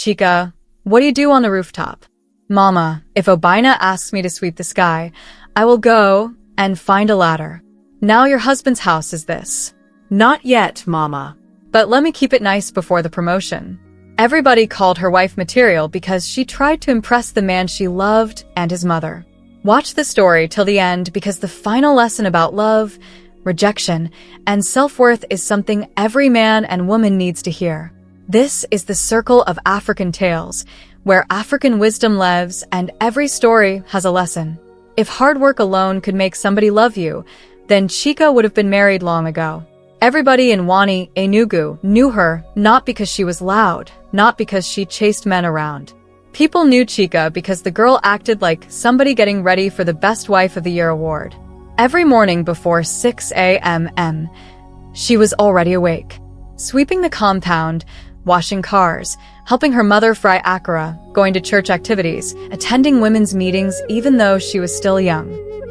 Chica, what do you do on the rooftop? Mama, if Obina asks me to sweep the sky, I will go and find a ladder. Now your husband's house is this. Not yet, Mama. But let me keep it nice before the promotion. Everybody called her wife material because she tried to impress the man she loved and his mother. Watch the story till the end because the final lesson about love, rejection, and self-worth is something every man and woman needs to hear. This is the circle of African tales, where African wisdom lives and every story has a lesson. If hard work alone could make somebody love you, then Chika would have been married long ago. Everybody in Wani, Enugu, knew her not because she was loud, not because she chased men around. People knew Chika because the girl acted like somebody getting ready for the Best Wife of the Year award. Every morning before 6 a.m., she was already awake, sweeping the compound, washing cars, helping her mother fry akara, going to church activities, attending women's meetings even though she was still young.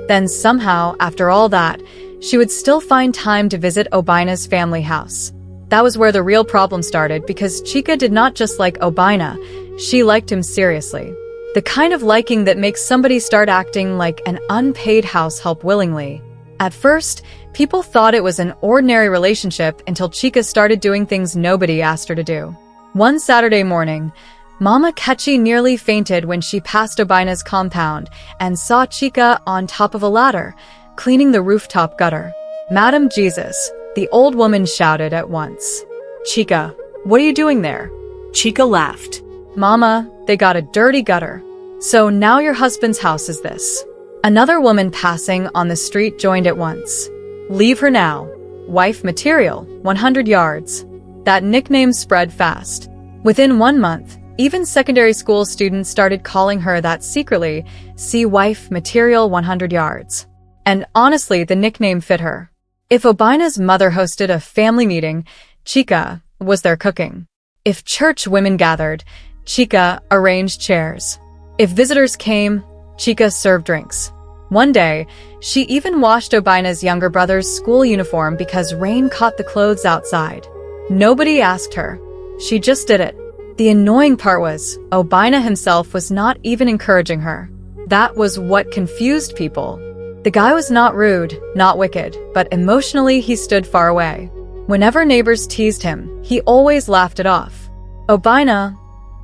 Then somehow, after all that, she would still find time to visit Obina's family house. That was where the real problem started because Chika did not just like Obina, she liked him seriously. The kind of liking that makes somebody start acting like an unpaid house help willingly. At first, people thought it was an ordinary relationship until Chika started doing things nobody asked her to do. One Saturday morning, Mama Kechi nearly fainted when she passed Obina's compound and saw Chika on top of a ladder, cleaning the rooftop gutter. Madam Jesus, the old woman shouted at once. Chika, What are you doing there? Chika laughed. Mama, they got a dirty gutter. So now your husband's house is this. Another woman passing on the street joined at once. Leave her now. Wife material, 100 yards. That nickname spread fast. Within 1 month, even secondary school students started calling her that secretly, see wife material 100 yards. And honestly, the nickname fit her. If Obina's mother hosted a family meeting, Chika was there cooking. If church women gathered, Chika arranged chairs. If visitors came, Chika served drinks. One day, she even washed Obina's younger brother's school uniform because rain caught the clothes outside. Nobody asked her. She just did it. The annoying part was, Obina himself was not even encouraging her. That was what confused people. The guy was not rude, not wicked, but emotionally he stood far away. Whenever neighbors teased him, he always laughed it off. Obina,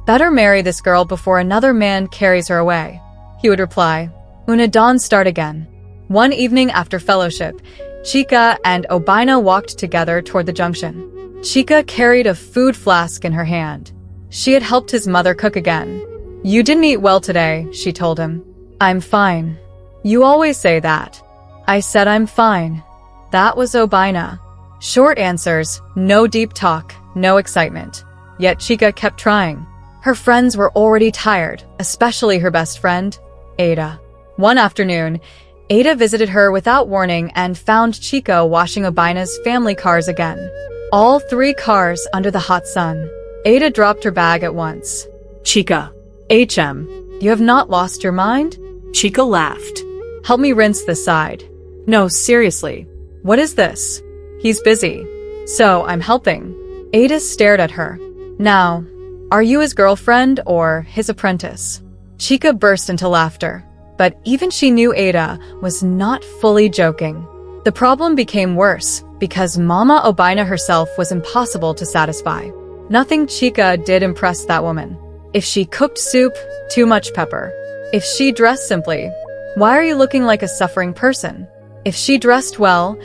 better marry this girl before another man carries her away, he would reply. Una dawn start again. One evening after fellowship, Chika and Obina walked together toward the junction. Chika carried a food flask in her hand. She had helped his mother cook again. You didn't eat well today, she told him. I'm fine. You always say that. I said I'm fine. That was Obina. Short answers, no deep talk, no excitement. Yet Chika kept trying. Her friends were already tired, especially her best friend, Ada. One afternoon, Ada visited her without warning and found Chika washing Obina's family cars again. All 3 cars under the hot sun. Ada dropped her bag at once. Chika. You have not lost your mind? Chika laughed. Help me rinse this side. No, seriously. What is this? He's busy. So, I'm helping. Ada stared at her. Now, are you his girlfriend or his apprentice? Chika burst into laughter. But even she knew Ada was not fully joking. The problem became worse because Mama Obina herself was impossible to satisfy. Nothing Chika did impress that woman. If she cooked soup, too much pepper. If she dressed simply, why are you looking like a suffering person? If she dressed well,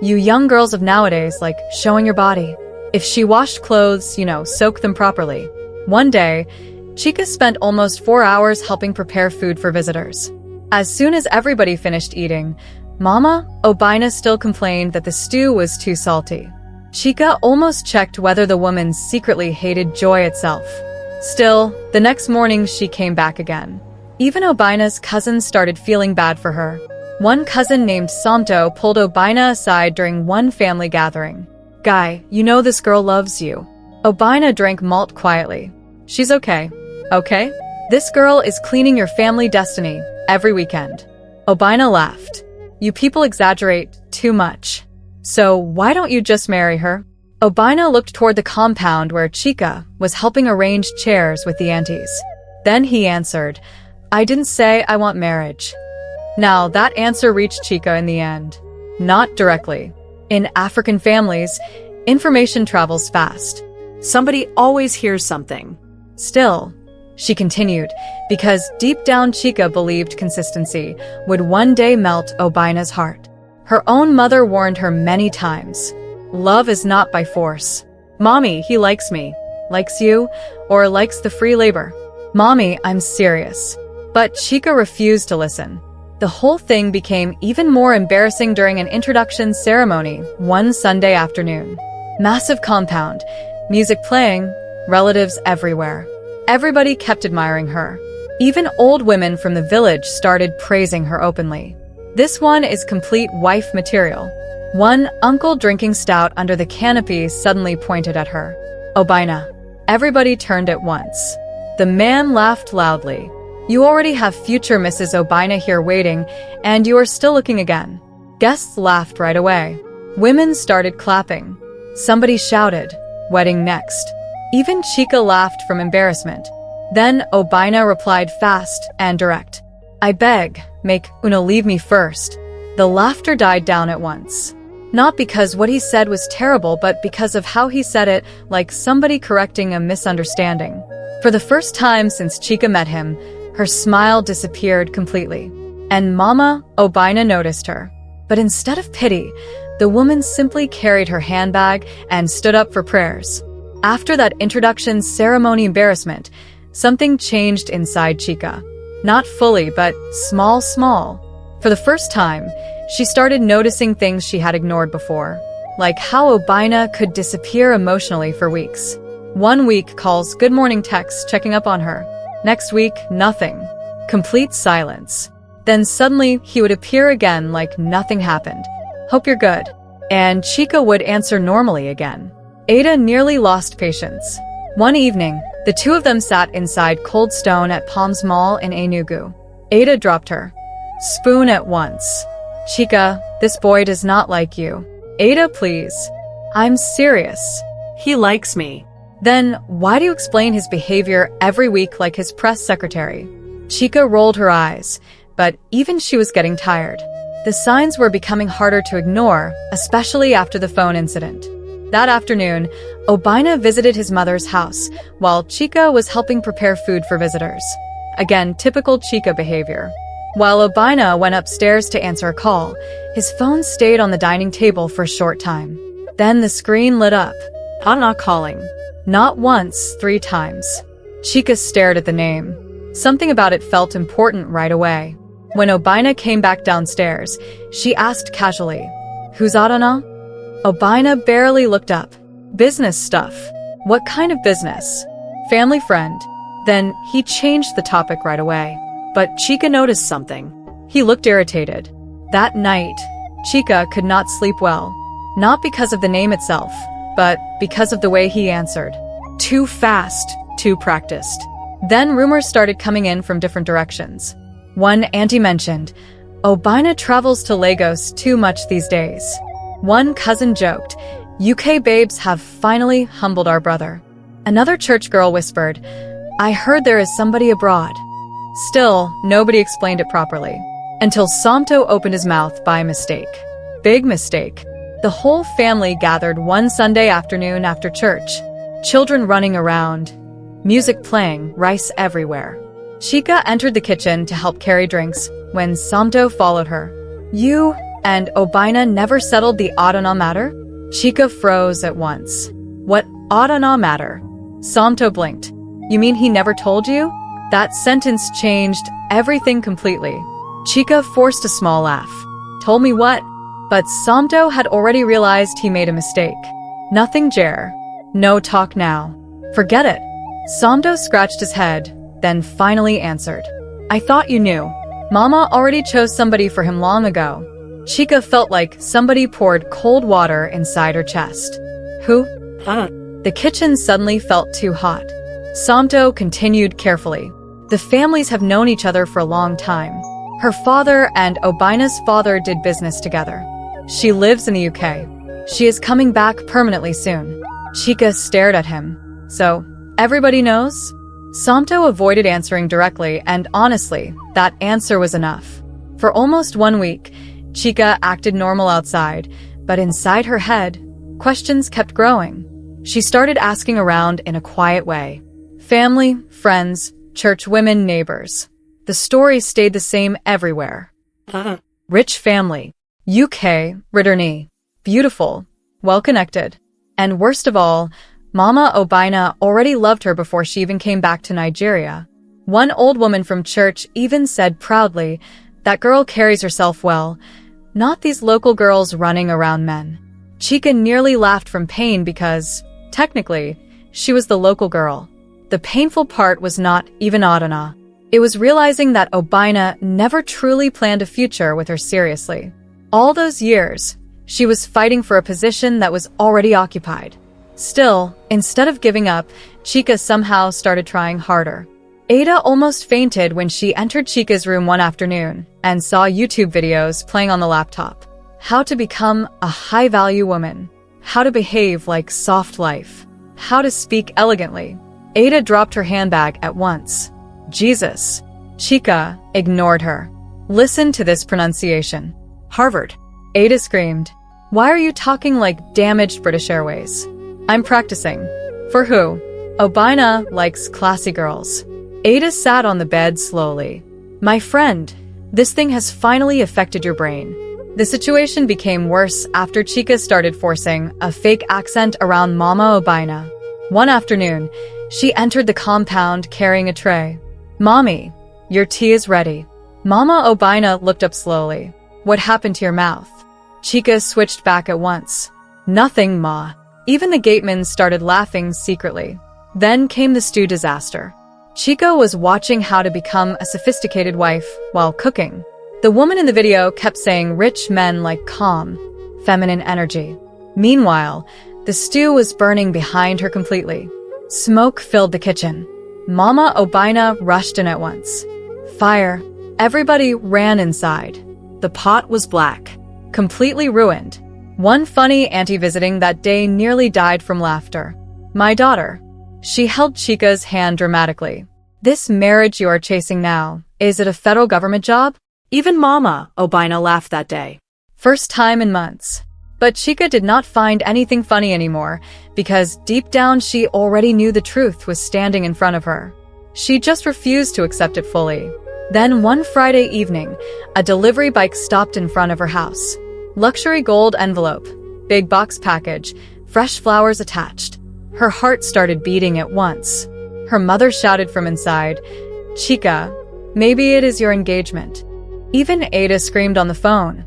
you young girls of nowadays like showing your body. If she washed clothes, soak them properly. One day, Chika spent almost 4 hours helping prepare food for visitors. As soon as everybody finished eating, Mama Obina still complained that the stew was too salty. Chika almost checked whether the woman secretly hated joy itself. Still, the next morning she came back again. Even Obina's cousins started feeling bad for her. One cousin named Samto pulled Obina aside during one family gathering. Guy, you know this girl loves you. Obina drank malt quietly. She's okay. Okay? This girl is cleaning your family destiny every weekend. Obina laughed. You people exaggerate too much. So why don't you just marry her? Obina looked toward the compound where Chica was helping arrange chairs with the aunties. Then he answered, "I didn't say I want marriage." Now, that answer reached Chica in the end. Not directly. In African families, information travels fast. Somebody always hears something. Still, she continued, because deep down Chica believed consistency would one day melt Obina's heart. Her own mother warned her many times. Love is not by force. Mommy, he likes me. Likes you? Or likes the free labor? Mommy, I'm serious. But Chica refused to listen. The whole thing became even more embarrassing during an introduction ceremony one Sunday afternoon. Massive compound, music playing, relatives everywhere. Everybody kept admiring her. Even old women from the village started praising her openly. This one is complete wife material. One uncle drinking stout under the canopy suddenly pointed at her. Obina. Everybody turned at once. The man laughed loudly. You already have future Mrs. Obina here waiting, and you are still looking again. Guests laughed right away. Women started clapping. Somebody shouted, wedding next. Even Chica laughed from embarrassment. Then Obina replied fast and direct. I beg, make Una leave me first. The laughter died down at once. Not because what he said was terrible, but because of how he said it, like somebody correcting a misunderstanding. For the first time since Chica met him, her smile disappeared completely. And Mama Obina noticed her. But instead of pity, the woman simply carried her handbag and stood up for prayers. After that introduction ceremony embarrassment, something changed inside Chica. Not fully, but small. For the first time, she started noticing things she had ignored before, like how Obina could disappear emotionally for weeks. One week calls, good morning texts checking up on her. Next week, nothing. Complete silence. Then suddenly, he would appear again like nothing happened. Hope you're good. And Chica would answer normally again. Ada nearly lost patience. One evening, the two of them sat inside Cold Stone at Palms Mall in Enugu. Ada dropped her spoon at once. Chica, this boy does not like you. Ada, please. I'm serious. He likes me. Then, why do you explain his behavior every week like his press secretary? Chica rolled her eyes, but even she was getting tired. The signs were becoming harder to ignore, especially after the phone incident. That afternoon, Obina visited his mother's house, while Chica was helping prepare food for visitors. Again, typical Chica behavior. While Obina went upstairs to answer a call, his phone stayed on the dining table for a short time. Then the screen lit up. I'm not calling. Not once, 3 times. Chica stared at the name. Something about it felt important right away. When Obina came back downstairs, she asked casually, Who's Adana? Obina barely looked up. Business stuff. What kind of business? Family friend. Then he changed the topic right away. But Chica noticed something. He looked irritated. That night, Chica could not sleep well. Not because of the name itself, but because of the way he answered. Too fast, too practiced. Then rumors started coming in from different directions. One auntie mentioned, Obina travels to Lagos too much these days. One cousin joked, UK babes have finally humbled our brother. Another church girl whispered, I heard there is somebody abroad. Still, nobody explained it properly. Until Samto opened his mouth by mistake. Big mistake. The whole family gathered one Sunday afternoon after church. Children running around. Music playing, rice everywhere. Chica entered the kitchen to help carry drinks when Samto followed her. You and Obina never settled the Adana matter? Chica froze at once. What Adana matter? Samto blinked. You mean he never told you? That sentence changed everything completely. Chica forced a small laugh. Told me what? But Samto had already realized he made a mistake. Nothing, Jer. No talk now. Forget it. Samto scratched his head, then finally answered. I thought you knew. Mama already chose somebody for him long ago. Chica felt like somebody poured cold water inside her chest. Who? The kitchen suddenly felt too hot. Samto continued carefully. The families have known each other for a long time. Her father and Obina's father did business together. She lives in the UK. She is coming back permanently soon. Chica stared at him. So, everybody knows? Samto avoided answering directly, and honestly, that answer was enough. For almost 1 week, Chica acted normal outside, but inside her head, questions kept growing. She started asking around in a quiet way. Family, friends, church women, neighbors. The story stayed the same everywhere. Rich family. UK, Ridderny. Beautiful. Well-connected. And worst of all, Mama Obina already loved her before she even came back to Nigeria. One old woman from church even said proudly, "That girl carries herself well. Not these local girls running around men." Chica nearly laughed from pain because, technically, she was the local girl. The painful part was not even Adana. It was realizing that Obina never truly planned a future with her seriously. All those years, she was fighting for a position that was already occupied. Still, instead of giving up, Chica somehow started trying harder. Ada almost fainted when she entered Chica's room one afternoon and saw YouTube videos playing on the laptop. How to become a high-value woman. How to behave like soft life. How to speak elegantly. Ada dropped her handbag at once. Jesus. Chica ignored her. Listen to this pronunciation. Harvard. Ada screamed. Why are you talking like damaged British Airways? I'm practicing. For who? Obina likes classy girls. Ada sat on the bed slowly. My friend, this thing has finally affected your brain. The situation became worse after Chica started forcing a fake accent around Mama Obina. One afternoon, she entered the compound carrying a tray. Mommy, your tea is ready. Mama Obina looked up slowly. What happened to your mouth? Chica switched back at once. Nothing, Ma. Even the gateman started laughing secretly. Then came the stew disaster. Chica was watching how to become a sophisticated wife while cooking. The woman in the video kept saying rich men like calm, feminine energy. Meanwhile, the stew was burning behind her completely. Smoke filled the kitchen. Mama Obina rushed in at once. Fire. Everybody ran inside. The pot was black. Completely ruined. One funny auntie visiting that day nearly died from laughter. My daughter. She held Chica's hand dramatically. This marriage you are chasing now, is it a federal government job? Even Mama Obina laughed that day. First time in months. But Chica did not find anything funny anymore, because deep down she already knew the truth was standing in front of her. She just refused to accept it fully. Then one Friday evening, a delivery bike stopped in front of her house. Luxury gold envelope, big box package, fresh flowers attached. Her heart started beating at once. Her mother shouted from inside, Chica, maybe it is your engagement. Even Ada screamed on the phone.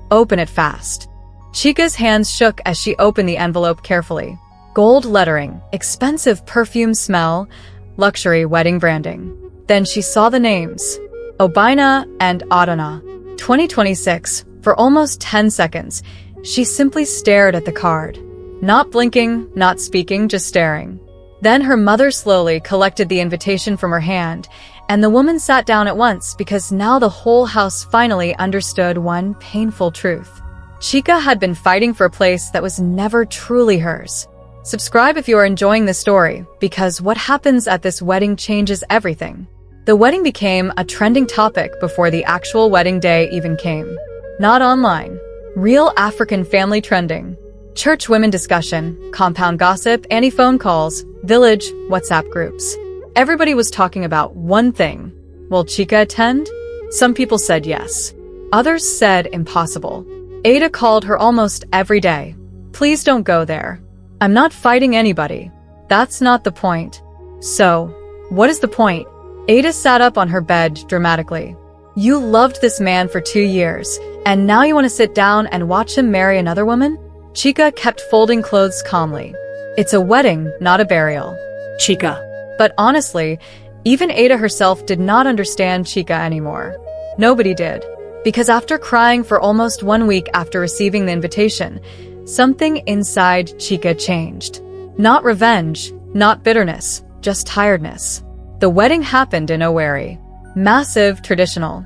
Open it fast. Chica's hands shook as she opened the envelope carefully. Gold lettering, expensive perfume smell, luxury wedding branding. Then she saw the names. Obina and Adana. 2026. For almost 10 seconds, she simply stared at the card. Not blinking, not speaking, just staring. Then her mother slowly collected the invitation from her hand, and the woman sat down at once because now the whole house finally understood one painful truth. Chica had been fighting for a place that was never truly hers. Subscribe if you are enjoying this story, because what happens at this wedding changes everything. The wedding became a trending topic before the actual wedding day even came. Not online. Real African family trending. Church women discussion, compound gossip, any phone calls, village, WhatsApp groups. Everybody was talking about one thing. Will Chica attend? Some people said yes. Others said impossible. Ada called her almost every day. Please don't go there. I'm not fighting anybody. That's not the point. So, what is the point? Ada sat up on her bed dramatically. You loved this man for 2 years, and now you want to sit down and watch him marry another woman? Chica kept folding clothes calmly. It's a wedding, not a burial. Chica. But honestly, even Ada herself did not understand Chica anymore. Nobody did. Because after crying for almost 1 week after receiving the invitation, something inside Chica changed. Not revenge, not bitterness, just tiredness. The wedding happened in Owerri. Massive, traditional.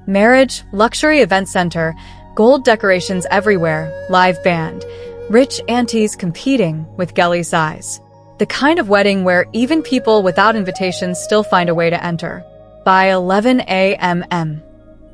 Marriage, luxury event center, gold decorations everywhere, live band. Rich aunties competing with Gelly size. The kind of wedding where even people without invitations still find a way to enter. By 11 a.m.,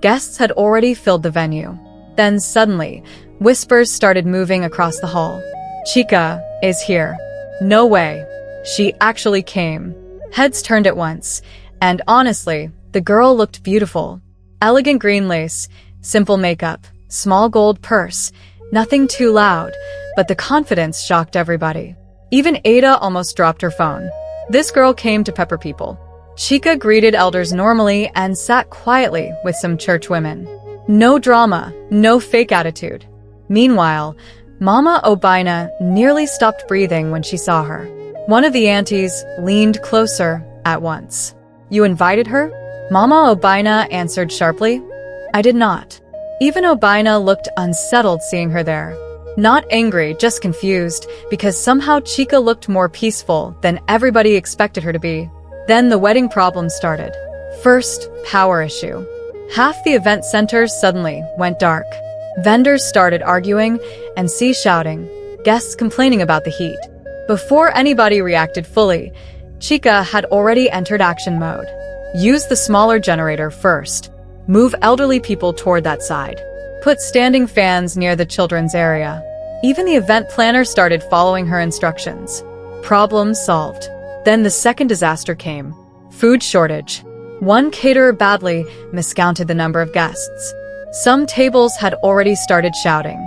guests had already filled the venue. Then suddenly, whispers started moving across the hall. Chica is here. No way. She actually came. Heads turned at once, and honestly, the girl looked beautiful. Elegant green lace, simple makeup, small gold purse, nothing too loud, but the confidence shocked everybody. Even Ada almost dropped her phone. This girl came to pepper people. Chica greeted elders normally and sat quietly with some church women. No drama, no fake attitude. Meanwhile, Mama Obina nearly stopped breathing when she saw her. One of the aunties leaned closer at once. You invited her? Mama Obina answered sharply. I did not. Even Obina looked unsettled seeing her there. Not angry, just confused, because somehow Chica looked more peaceful than everybody expected her to be. Then the wedding problem started. First, power issue. Half the event center suddenly went dark. Vendors started arguing and shouting, guests complaining about the heat. Before anybody reacted fully, Chica had already entered action mode. Use the smaller generator first. Move elderly people toward that side. Put standing fans near the children's area. Even the event planner started following her instructions. Problem solved. Then the second disaster came. Food shortage. One caterer badly miscounted the number of guests. Some tables had already started shouting.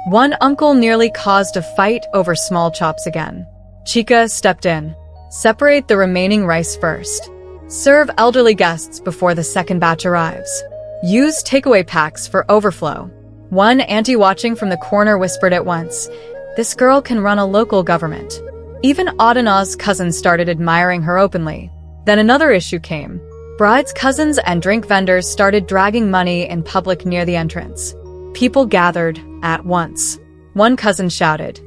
One uncle nearly caused a fight over small chops again. Chica stepped in. Separate the remaining rice first. Serve elderly guests before the second batch arrives. Use takeaway packs for overflow. One auntie watching from the corner whispered at once, this girl can run a local government. Even Adana's cousins started admiring her openly. Then another issue came. Brides' cousins and drink vendors started dragging money in public near the entrance. People gathered at once. One cousin shouted,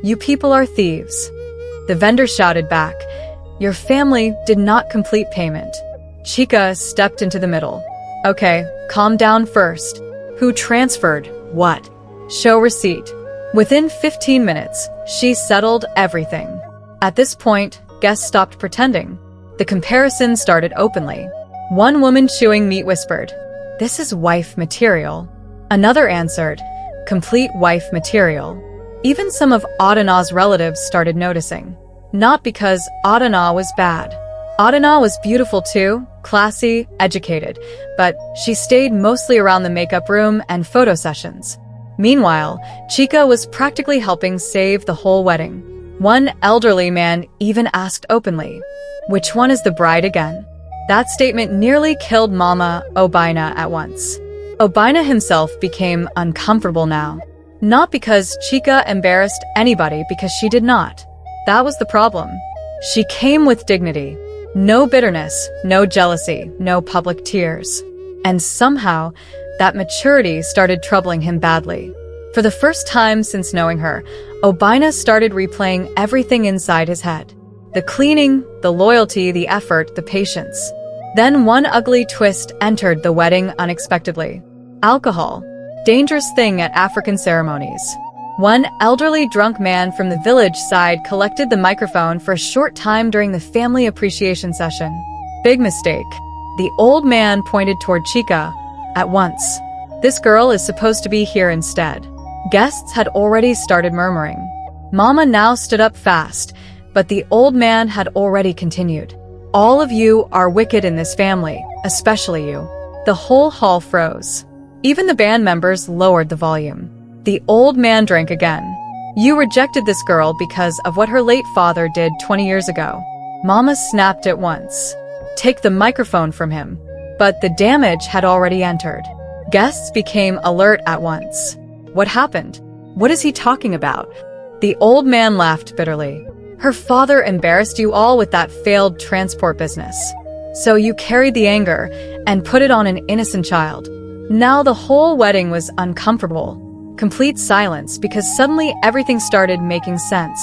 you people are thieves. The vendor shouted back, your family did not complete payment. Chica stepped into the middle. Okay, calm down first. Who transferred what? Show receipt. Within 15 minutes, she settled everything. At this point, guests stopped pretending. The comparison started openly. One woman chewing meat whispered, this is wife material. Another answered, complete wife material. Even some of Adana's relatives started noticing. Not because Adana was bad. Adana was beautiful too, classy, educated, but she stayed mostly around the makeup room and photo sessions. Meanwhile, Chica was practically helping save the whole wedding. One elderly man even asked openly, which one is the bride again? That statement nearly killed Mama Obina at once. Obina himself became uncomfortable now. Not because Chica embarrassed anybody, because she did not. That was the problem. She came with dignity. No bitterness, no jealousy, no public tears. And somehow, that maturity started troubling him badly. For the first time since knowing her, Obina started replaying everything inside his head. The cleaning, the loyalty, the effort, the patience. Then one ugly twist entered the wedding unexpectedly. Alcohol. Dangerous thing at African ceremonies. One elderly drunk man from the village side collected the microphone for a short time during the family appreciation session. Big mistake. The old man pointed toward Chica. At once. This girl is supposed to be here instead. Guests had already started murmuring. Mama now stood up fast, but the old man had already continued. All of you are wicked in this family, especially you. The whole hall froze. Even the band members lowered the volume. The old man drank again. You rejected this girl because of what her late father did 20 years ago. Mama snapped at once. Take the microphone from him. But the damage had already entered. Guests became alert at once. What happened? What is he talking about? The old man laughed bitterly. Her father embarrassed you all with that failed transport business. So you carried the anger and put it on an innocent child. Now the whole wedding was uncomfortable. Complete silence because suddenly everything started making sense.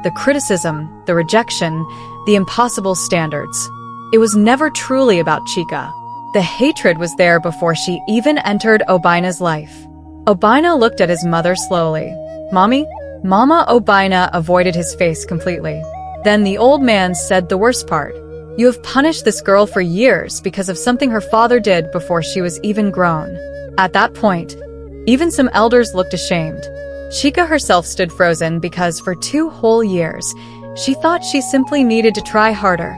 The criticism, the rejection, the impossible standards. It was never truly about Chica. The hatred was there before she even entered Obina's life. Obina looked at his mother slowly. Mommy, Mama Obina avoided his face completely. Then the old man said the worst part. You have punished this girl for years because of something her father did before she was even grown. At that point, even some elders looked ashamed. Chica herself stood frozen because for 2 whole years, she thought she simply needed to try harder,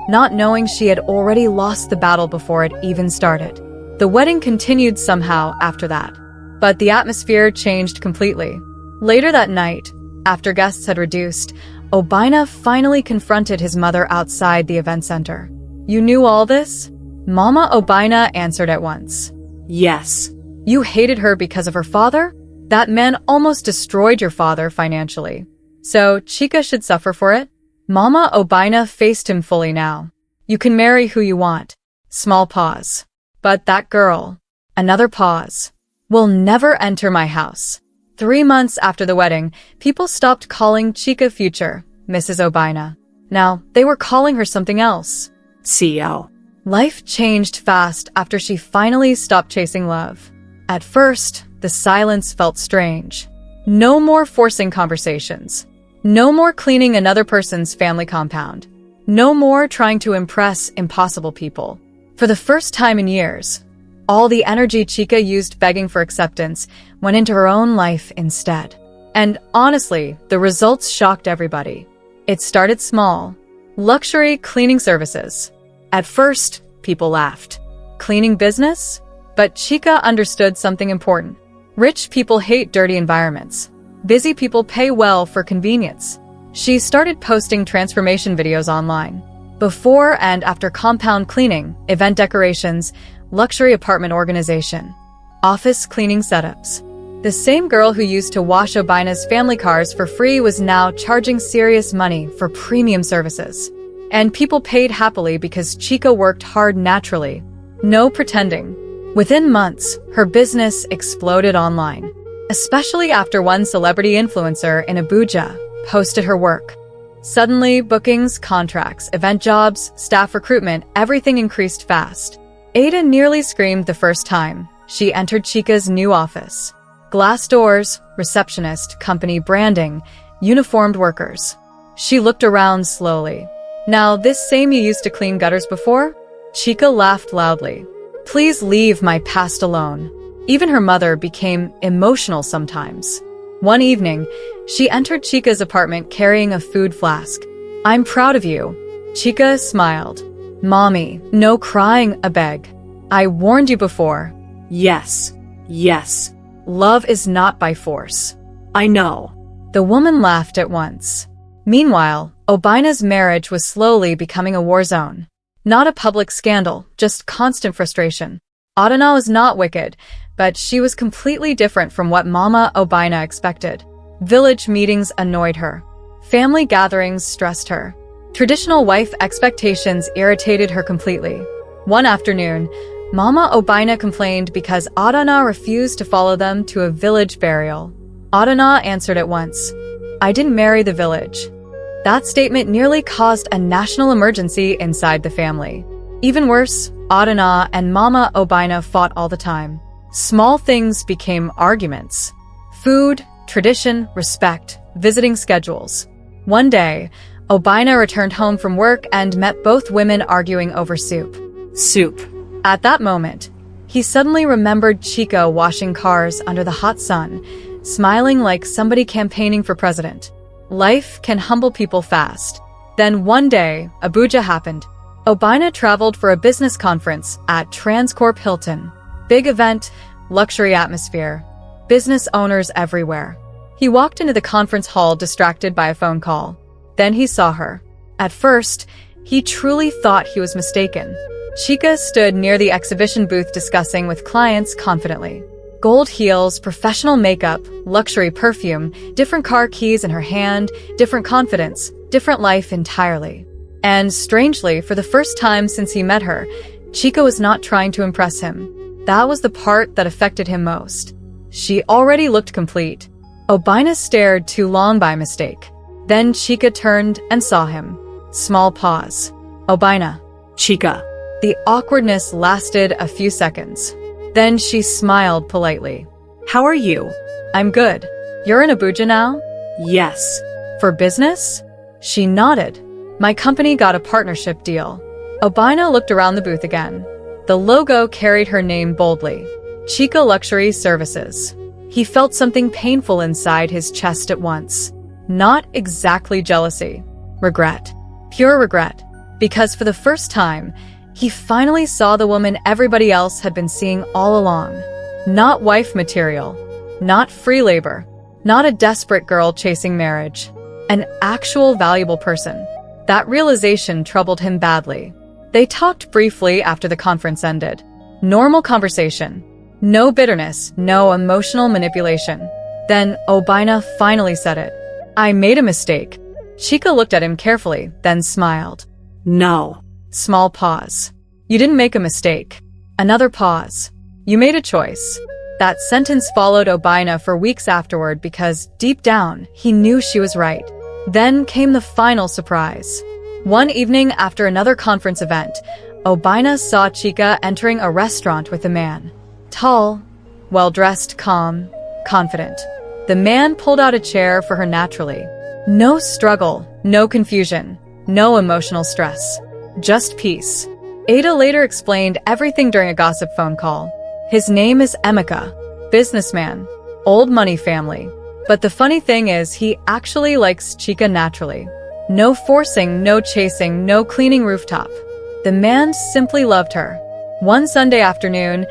not knowing she had already lost the battle before it even started. The wedding continued somehow after that, but the atmosphere changed completely. Later that night, after guests had reduced, Obina finally confronted his mother outside the event center. You knew all this? Mama Obina answered at once. Yes. You hated her because of her father? That man almost destroyed your father financially. So Chica should suffer for it? Mama Obina faced him fully now. You can marry who you want. Small pause. But that girl. Another pause. Will never enter my house. 3 months after the wedding, people stopped calling Chica Future Mrs. Obina. Now, they were calling her something else. CEO. Life changed fast after she finally stopped chasing love. At first, the silence felt strange. No more forcing conversations. No more cleaning another person's family compound. No more trying to impress impossible people. For the first time in years, all the energy Chica used begging for acceptance went into her own life instead. And honestly, the results shocked everybody. It started small. Luxury cleaning services. At first, people laughed. Cleaning business? But Chica understood something important. Rich people hate dirty environments. Busy people pay well for convenience. She started posting transformation videos online. Before and after compound cleaning, event decorations, luxury apartment organization, office cleaning setups. The same girl who used to wash Obina's family cars for free was now charging serious money for premium services. And people paid happily because Chica worked hard naturally. No pretending. Within months, her business exploded online, especially after one celebrity influencer in Abuja posted her work. Suddenly, bookings, contracts, event jobs, staff recruitment, everything increased fast. Ada nearly screamed the first time she entered Chica's new office. Glass doors, receptionist, company branding, uniformed workers. She looked around slowly. Now, this same you used to clean gutters before? Chica laughed loudly. Please leave my past alone. Even her mother became emotional sometimes. One evening, she entered Chica's apartment carrying a food flask. I'm proud of you. Chica smiled. Mommy, no crying, I beg. I warned you before. Yes. Yes. Love is not by force. I know. The woman laughed at once. Meanwhile, Obina's marriage was slowly becoming a war zone. Not a public scandal, just constant frustration. Adana was not wicked, but she was completely different from what Mama Obina expected. Village meetings annoyed her. Family gatherings stressed her. Traditional wife expectations irritated her completely. One afternoon, Mama Obina complained because Adana refused to follow them to a village burial. Adana answered at once, I didn't marry the village. That statement nearly caused a national emergency inside the family. Even worse, Adana and Mama Obina fought all the time. Small things became arguments. Food, tradition, respect, visiting schedules. One day, Obina returned home from work and met both women arguing over soup. Soup. At that moment, he suddenly remembered Chica washing cars under the hot sun, smiling like somebody campaigning for president. Life can humble people fast. Then one day, Abuja happened. Obina traveled for a business conference at Transcorp Hilton. Big event, luxury atmosphere, business owners everywhere. He walked into the conference hall distracted by a phone call. Then he saw her. At first, he truly thought he was mistaken. Chica stood near the exhibition booth discussing with clients confidently. Gold heels, professional makeup, luxury perfume, different car keys in her hand, different confidence, different life entirely. And strangely, for the first time since he met her, Chica was not trying to impress him. That was the part that affected him most. She already looked complete. Obina stared too long by mistake. Then Chica turned and saw him. Small pause. Obina. Chica. The awkwardness lasted a few seconds. Then she smiled politely. How are you? I'm good. You're in Abuja now? Yes. For business? She nodded. My company got a partnership deal. Obina looked around the booth again. The logo carried her name boldly. Chica Luxury Services. He felt something painful inside his chest at once. Not exactly jealousy. Regret. Pure regret. Because for the first time, he finally saw the woman everybody else had been seeing all along. Not wife material. Not free labor. Not a desperate girl chasing marriage. An actual valuable person. That realization troubled him badly. They talked briefly after the conference ended. Normal conversation. No bitterness, no emotional manipulation. Then Obina finally said it. I made a mistake. Chica looked at him carefully, then smiled. No. Small pause. You didn't make a mistake. Another pause. You made a choice. That sentence followed Obina for weeks afterward because, deep down, he knew she was right. Then came the final surprise. One evening after another conference event, Obina saw Chica entering a restaurant with a man. Tall, well-dressed, calm, confident. The man pulled out a chair for her naturally. No struggle, no confusion, no emotional stress. Just peace. Ada later explained everything during a gossip phone call. His name is Emeka, businessman, old money family. But the funny thing is, he actually likes Chica naturally. No forcing, no chasing, no cleaning rooftop. The man simply loved her. One Sunday afternoon,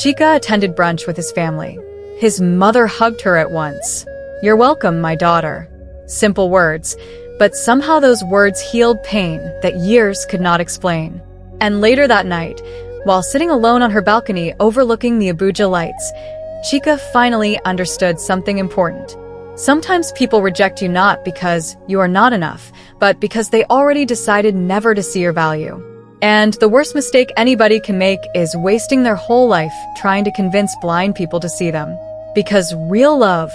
Chica attended brunch with his family. His mother hugged her at once. You're welcome, my daughter. Simple words, but somehow those words healed pain that years could not explain. And later that night, while sitting alone on her balcony overlooking the Abuja lights, Chica finally understood something important. Sometimes people reject you not because you are not enough, but because they already decided never to see your value. And the worst mistake anybody can make is wasting their whole life trying to convince blind people to see them. Because real love,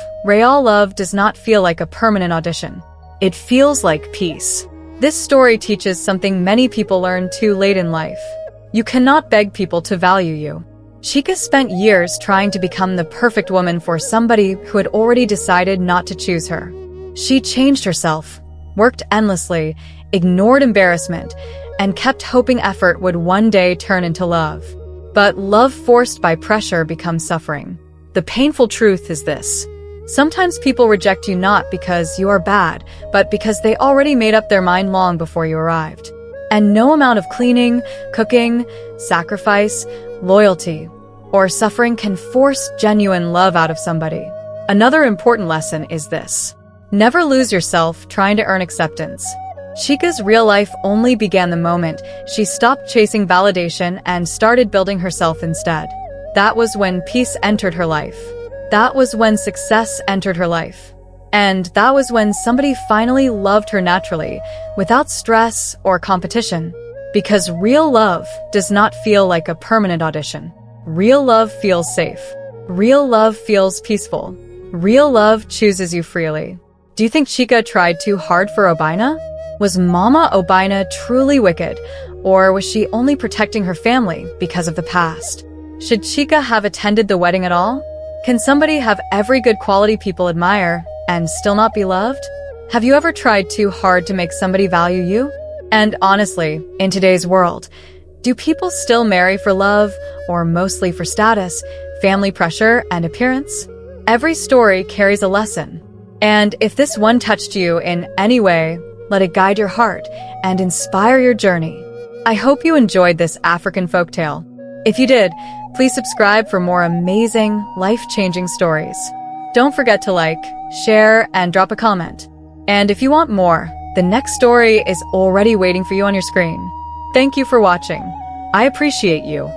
does not feel like a permanent audition. It feels like peace. This story teaches something many people learn too late in life. You cannot beg people to value you. Chica spent years trying to become the perfect woman for somebody who had already decided not to choose her. She changed herself, worked endlessly, ignored embarrassment, and kept hoping effort would one day turn into love. But love forced by pressure becomes suffering. The painful truth is this. Sometimes people reject you not because you are bad, but because they already made up their mind long before you arrived. And no amount of cleaning, cooking, sacrifice, loyalty, or suffering can force genuine love out of somebody. Another important lesson is this. Never lose yourself trying to earn acceptance. Chica's real life only began the moment she stopped chasing validation and started building herself instead. That was when peace entered her life. That was when success entered her life. And that was when somebody finally loved her naturally, without stress or competition. Because real love does not feel like a permanent audition. Real love feels safe. Real love feels peaceful. Real love chooses you freely. Do you think Chica tried too hard for Obina? Was Mama Obina truly wicked, or was she only protecting her family because of the past? Should Chica have attended the wedding at all? Can somebody have every good quality people admire and still not be loved? Have you ever tried too hard to make somebody value you? And honestly, in today's world, do people still marry for love or mostly for status, family pressure, and appearance? Every story carries a lesson. And if this one touched you in any way, let it guide your heart and inspire your journey. I hope you enjoyed this African folktale. If you did, please subscribe for more amazing, life-changing stories. Don't forget to like, share, and drop a comment. And if you want more, the next story is already waiting for you on your screen. Thank you for watching. I appreciate you.